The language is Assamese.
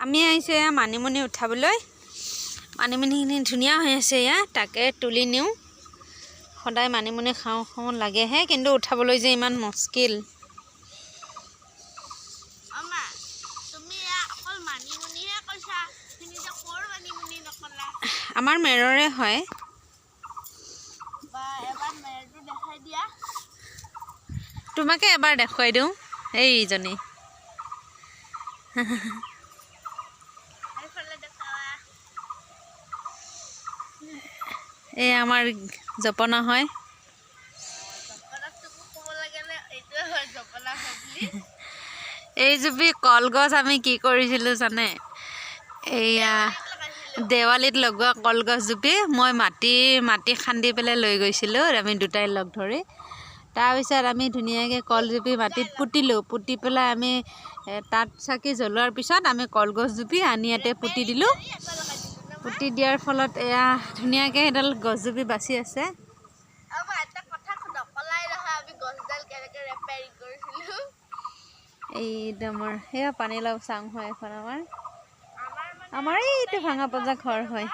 আমি আহিছোঁ এয়া মানিমুনি উঠাবলৈ। মানিমুনিখিনি ধুনীয়া হৈ আছে এয়া, তাকে তুলি নিওঁ। সদায় মানিমুনি খাওঁ খাওঁ লাগেহে, কিন্তু উঠাবলৈ যে ইমান মুস্কিল। আমাৰ মেৰৰে হয়। তোমাকে এবাৰ দেখুৱাই দিওঁ এইজনী। এই আমাৰ জপনা হয়। এই জুপি কলগছ আমি কি কৰিছিলোঁ জানে? এইয়া দেৱালীত লগোৱা কলগছ জুপি মই মাটি খান্দি পেলাই লৈ গৈছিলোঁ, আমি দুটাই লগ ধৰি। তাৰপিছত আমি ধুনীয়াকৈ কলজুপি মাটিত পুতিলোঁ। পুতি পেলাই আমি তাত চাকি জ্বলোৱাৰ পিছত আমি কলগছ জুপি আনি ইয়াতে পুতি দিলোঁ। পুতি দিয়াৰ ফলত এয়া ধুনীয়াকৈ এডাল গছজুপি বাচি আছে। এইদমৰ সেয়া পানীলাও চাং হয় এখন আমাৰ এইটো ভাঙা পজা ঘৰ হয়।